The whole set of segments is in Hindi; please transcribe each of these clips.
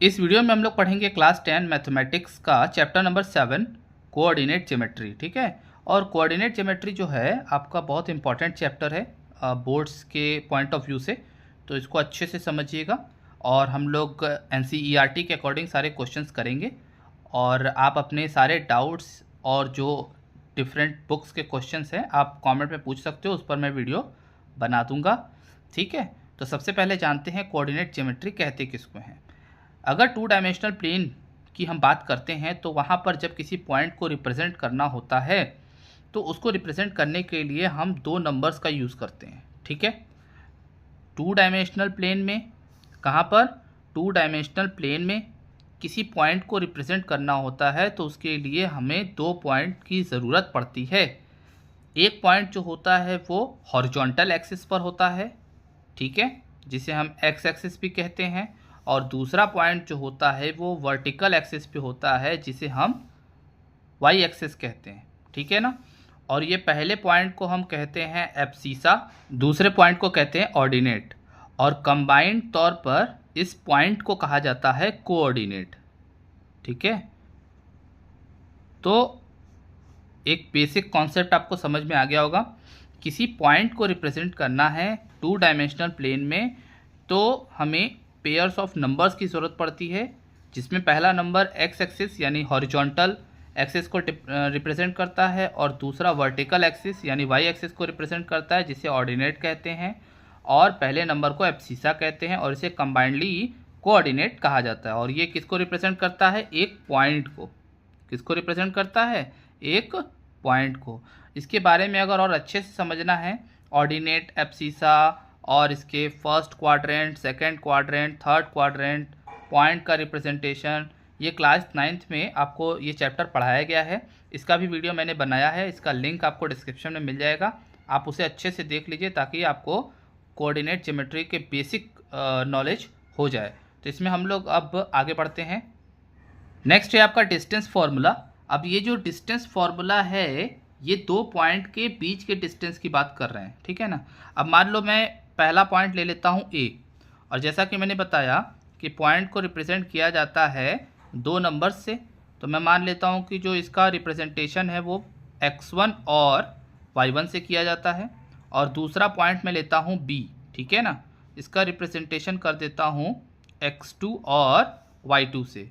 इस वीडियो में हम लोग पढ़ेंगे क्लास 10 मैथमेटिक्स का चैप्टर नंबर 7 कोऑर्डिनेट ज्योमेट्री। ठीक है। और कोऑर्डिनेट ज्योमेट्री जो है आपका बहुत इंपॉर्टेंट चैप्टर है बोर्ड्स के पॉइंट ऑफ व्यू से, तो इसको अच्छे से समझिएगा। और हम लोग NCERT के अकॉर्डिंग सारे क्वेश्चंस करेंगे और आप अपने सारे डाउट्स और जो डिफरेंट बुक्स के क्वेश्चंस हैं आप कमेंट में पूछ सकते हो, उस पर मैं वीडियो बना दूंगा। ठीक है। तो सबसे पहले जानते हैं कोऑर्डिनेट ज्योमेट्री कहते किसको हैं। अगर टू डायमेंशनल प्लेन की हम बात करते हैं तो वहाँ पर जब किसी पॉइंट को रिप्रेजेंट करना होता है तो उसको रिप्रेजेंट करने के लिए हम दो नंबर्स का यूज़ करते हैं। ठीक है। टू डायमेंशनल प्लेन में, कहाँ पर, टू डायमेंशनल प्लेन में किसी पॉइंट को रिप्रेजेंट करना होता है तो उसके लिए हमें दो पॉइंट की ज़रूरत पड़ती है। एक पॉइंट जो होता है वो हॉरिजॉन्टल एक्सिस पर होता है, ठीक है, जिसे हम एक्स एक्सिस भी कहते हैं, और दूसरा पॉइंट जो होता है वो वर्टिकल एक्सिस पे होता है जिसे हम वाई एक्सिस कहते हैं। ठीक है ना। और ये पहले पॉइंट को हम कहते हैं एब्सिसा, दूसरे पॉइंट को कहते हैं ऑर्डिनेट, और कंबाइंड तौर पर इस पॉइंट को कहा जाता है कोऑर्डिनेट। ठीक है। तो एक बेसिक कॉन्सेप्ट आपको समझ में आ गया होगा। किसी पॉइंट को रिप्रेजेंट करना है टू डायमेंशनल प्लेन में तो हमें पेयर्स ऑफ नंबर्स की ज़रूरत पड़ती है, जिसमें पहला नंबर एक्स एक्सिस यानी हॉरिजॉन्टल एक्सिस को रिप्रेजेंट करता है और दूसरा वर्टिकल एक्सिस यानी वाई एक्सिस को रिप्रेजेंट करता है जिसे ऑर्डिनेट कहते हैं, और पहले नंबर को एब्सिसा कहते हैं और इसे कंबाइंडली कोऑर्डिनेट कहा जाता है। और ये किसको रिप्रेजेंट करता है? एक पॉइंट को। किसको रिप्रेजेंट करता है? एक पॉइंट को। इसके बारे में अगर और अच्छे से समझना है, ऑर्डिनेट, एब्सिसा और इसके first quadrant, second quadrant, third quadrant, point का रिप्रेजेंटेशन, ये क्लास 9th में आपको ये चैप्टर पढ़ाया गया है। इसका भी वीडियो मैंने बनाया है, इसका लिंक आपको डिस्क्रिप्शन में मिल जाएगा, आप उसे अच्छे से देख लीजिए ताकि आपको कोऑर्डिनेट ज्योमेट्री के बेसिक नॉलेज हो जाए। तो इसमें हम लोग अब आगे बढ़ते हैं। नेक्स्ट है आपका डिस्टेंस फार्मूला। अब ये जो डिस्टेंस फार्मूला है ये दो पॉइंट के बीच के डिस्टेंस की बात कर रहे हैं। ठीक है ना। अब मान लो मैं पहला पॉइंट ले लेता हूँ ए, और जैसा कि मैंने बताया कि पॉइंट को रिप्रेजेंट किया जाता है दो नंबर्स से, तो मैं मान लेता हूँ कि जो इसका रिप्रेजेंटेशन है वो x1 और y1 से किया जाता है, और दूसरा पॉइंट मैं लेता हूँ b। ठीक है ना। इसका रिप्रेजेंटेशन कर देता हूँ x2 और y2 से।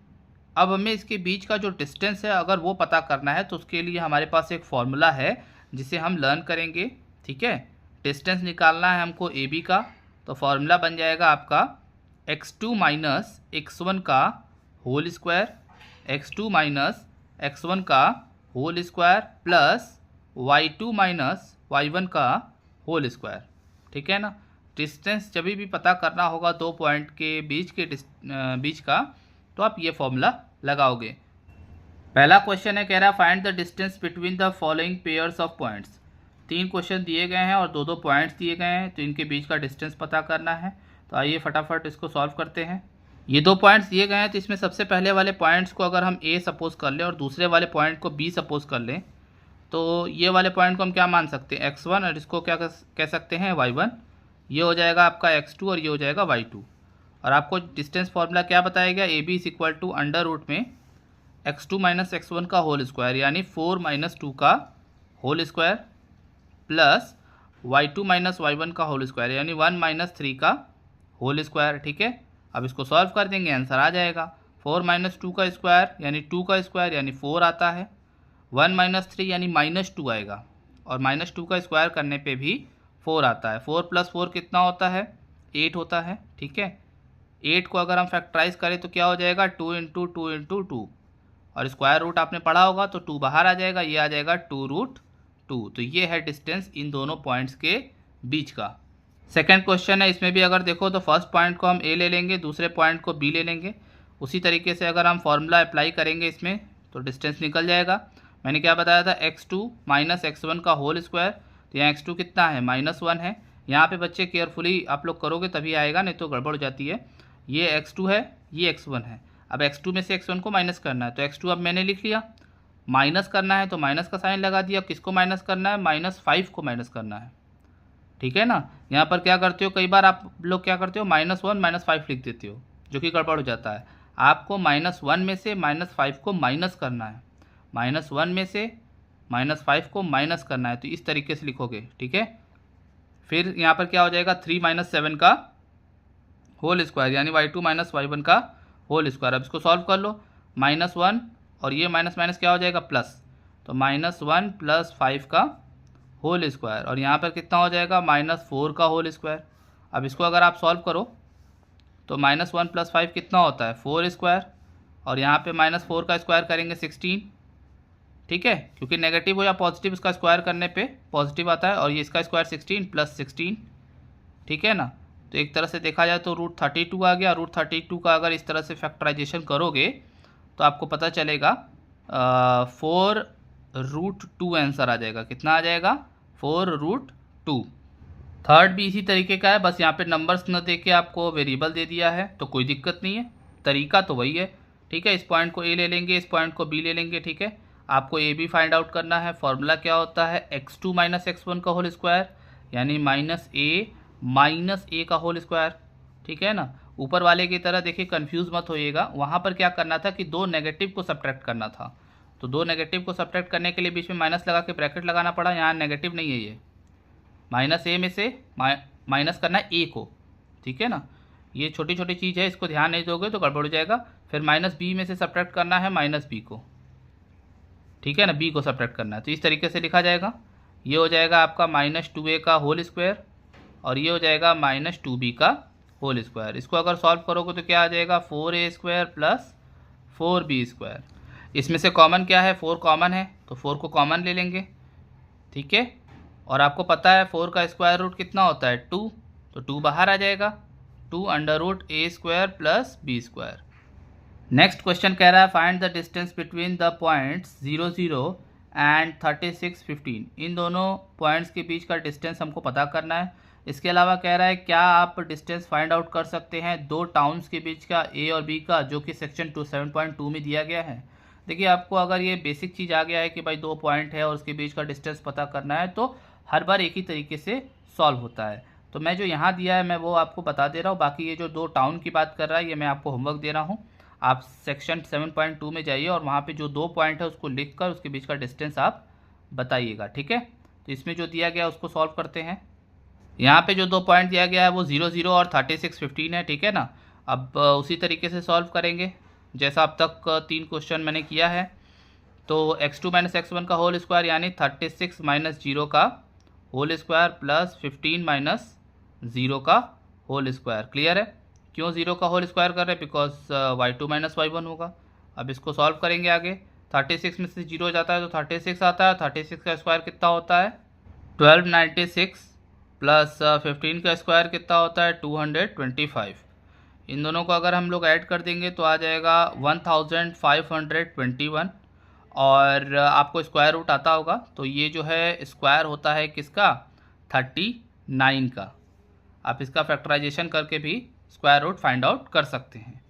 अब हमें इसके बीच का जो डिस्टेंस है अगर वो पता करना है तो उसके लिए हमारे पास एक फॉर्मूला है जिसे हम लर्न करेंगे। ठीक है। डिस्टेंस निकालना है हमको ए बी का, तो फॉर्मूला बन जाएगा आपका x2 माइनस x1 का whole square, x2 minus x1 का whole square plus y2 minus y1 का होल स्क्वायर। ठीक है ना। डिस्टेंस जब भी पता करना होगा दो पॉइंट के बीच का तो आप ये फॉर्मूला लगाओगे। पहला क्वेश्चन है, कह रहा है find the distance between the following pairs of points. तीन क्वेश्चन दिए गए हैं और दो दो पॉइंट्स दिए गए हैं, तो इनके बीच का डिस्टेंस पता करना है। तो आइए फटाफट इसको सॉल्व करते हैं। ये दो पॉइंट्स दिए गए हैं तो इसमें सबसे पहले वाले पॉइंट्स को अगर हम ए सपोज कर लें और दूसरे वाले पॉइंट को बी सपोज कर लें तो ये वाले पॉइंट को हम क्या मान सकते हैं? x1, और इसको क्या कह सकते हैं? y1। ये हो जाएगा आपका x2 और ये हो जाएगा y2। और आपको डिस्टेंस फार्मूला क्या बताया गया? A B is equal to under root में x2 माइनस x1 का होल स्क्वायर यानी 4 माइनस 2 का whole square plus y2 minus y1 का होल स्क्वायर यानी 1 माइनस 3 का होल स्क्वायर। ठीक है। अब इसको सॉल्व कर देंगे, आंसर आ जाएगा 4 माइनस 2 का स्क्वायर यानी 2 का स्क्वायर यानी 4 आता है, 1 माइनस 3 यानी माइनस 2 आएगा, और माइनस 2 का स्क्वायर करने पे भी 4 आता है। 4 प्लस 4 कितना होता है? 8 होता है। ठीक है। 8 को अगर हम फैक्टराइज करें तो क्या हो जाएगा? 2 इंटू 2 इंटू 2, और स्क्वायर रूट आपने पढ़ा होगा तो 2 बाहर आ जाएगा, ये आ जाएगा 2√2। तो ये है डिस्टेंस इन दोनों पॉइंट्स के बीच का। सेकंड क्वेश्चन है, इसमें भी अगर देखो तो फर्स्ट पॉइंट को हम ए ले लेंगे, दूसरे पॉइंट को बी ले लेंगे। उसी तरीके से अगर हम फॉर्मूला अप्लाई करेंगे इसमें तो डिस्टेंस निकल जाएगा। मैंने क्या बताया था? x2 माइनस x1 का होल स्क्वायर, तो यहाँ x2 कितना है? -1 है। यहाँ पे बच्चे केयरफुली आप लोग करोगे तभी आएगा, नहीं तो गड़बड़ हो जाती है। ये x2 है, ये x1 है। अब x2 में से x1 को माइनस करना है, तो x2 अब मैंने लिख लिया। माइनस करना है तो माइनस का साइन लगा दिया। किसको माइनस करना है? -5 को माइनस करना है। ठीक है ना। यहाँ पर क्या करते हो, कई बार आप लोग क्या करते हो, -1 -5 लिख देते हो, जो कि गड़बड़ हो जाता है। आपको -1 में से -5 को माइनस करना है, -1 में से -5 को माइनस करना है, तो इस तरीके से लिखोगे, ठीक है। फिर यहाँ पर क्या हो जाएगा 3 - 7 का होल स्क्वायर यानी y2 - y1 का होल स्क्वायर। अब इसको सॉल्व कर लो, -1 और ये माइनस माइनस क्या हो जाएगा प्लस, तो -1 + 5 का होल स्क्वायर, और यहाँ पर कितना हो जाएगा -4 का होल स्क्वायर। अब इसको अगर आप सॉल्व करो तो -1 + 5 कितना होता है 4 स्क्वायर, और यहाँ पे -4 का स्क्वायर करेंगे 16, ठीक है, क्योंकि नेगेटिव हो या पॉजिटिव इसका स्क्वायर करने पे पॉजिटिव आता है, और ये इसका स्क्वायर 16 + 16, ठीक है ना। तो एक तरह से देखा जाए तो √32 आ गया। √32 का अगर इस तरह से फैक्टराइजेशन करोगे तो आपको पता चलेगा 4√2 आंसर आ जाएगा। कितना आ जाएगा 4√2। थर्ड भी इसी तरीके का है, बस यहाँ पे नंबर्स न दे के आपको वेरिएबल दे दिया है, तो कोई दिक्कत नहीं है, तरीका तो वही है, ठीक है। इस पॉइंट को ए ले लेंगे, इस पॉइंट को बी ले लेंगे, ठीक है। आपको ए बी फाइंड आउट करना है। फॉर्मूला क्या होता है x2 - x1 का होल स्क्वायर यानी -a का होल स्क्वायर, ठीक है ना। ऊपर वाले की तरह देखिए कंफ्यूज मत होइएगा, वहाँ पर क्या करना था कि 2 नेगेटिव को सब्ट्रैक्ट करना था, तो 2 नेगेटिव को सब्ट्रैक्ट करने के लिए बीच में माइनस लगा के ब्रैकेट लगाना पड़ा। यहाँ नेगेटिव नहीं है, ये -a में से माइनस करना है a को, ठीक है ना। ये छोटी छोटी चीज़ है, इसको ध्यान नहीं दोगे तो गड़बड़ हो जाएगा। फिर -b में से सब्ट्रैक्ट करना है -b को, ठीक है ना, b को सब्ट्रैक्ट करना है, तो इस तरीके से लिखा जाएगा। ये हो जाएगा आपका -2a का होल स्क्वायर, और ये हो जाएगा -2b का होल स्क्वायर। इसको अगर सॉल्व करोगे तो क्या आ जाएगा 4a² + 4b²। इसमें से कॉमन क्या है 4 कॉमन है, तो 4 को कॉमन ले लेंगे, ठीक है। और आपको पता है 4 का स्क्वायर रूट कितना होता है 2, तो 2 बाहर आ जाएगा, 2 √a² + b²। नेक्स्ट क्वेश्चन कह रहा है find the distance between the points 0 0 and 36 15। इन दोनों पॉइंट्स के बीच का डिस्टेंस हमको पता करना है। इसके अलावा कह रहा है क्या आप डिस्टेंस फाइंड आउट कर सकते हैं दो टाउन्स के बीच का ए और बी का, जो कि सेक्शन 7.2 में दिया गया है। देखिए आपको अगर ये बेसिक चीज़ आ गया है कि भाई 2 पॉइंट है और उसके बीच का डिस्टेंस पता करना है, तो हर बार एक ही तरीके से सॉल्व होता है। तो मैं जो यहाँ दिया है मैं वो आपको बता दे रहा हूँ, बाकी ये जो 2 टाउन की बात कर रहा है ये मैं आपको होमवर्क दे रहा हूँ। आप सेक्शन 7.2 में जाइए और वहाँ पे जो 2 पॉइंट है उसको लिखकर उसके बीच का डिस्टेंस आप बताइएगा, ठीक है। तो इसमें जो दिया गया उसको सॉल्व करते हैं। यहाँ पे जो 2 पॉइंट दिया गया है वो 0 0 और 36 15 है, ठीक है ना। अब उसी तरीके से सॉल्व करेंगे जैसा अब तक 3 क्वेश्चन मैंने किया है। तो x2 - x1 का होल स्क्वायर यानी 36 - 0 का होल स्क्वायर + 15 - 0 का होल स्क्वायर। क्लियर है। क्यों 0 का होल स्क्वायर कर रहे हैं, बिकॉज y2 - y1 होगा। अब इसको सॉल्व करेंगे आगे, 36 में से 0 हो जाता है तो 36 आता है, 36 का स्क्वायर कितना होता है 1296 + 15 का स्क्वायर कितना होता है 225। इन दोनों को अगर हम लोग ऐड कर देंगे तो आ जाएगा 1521, और आपको स्क्वायर रूट आता होगा, तो ये जो है स्क्वायर होता है किसका 39 का। आप इसका फैक्टराइजेशन करके भी स्क्वायर रूट फाइंड आउट कर सकते हैं।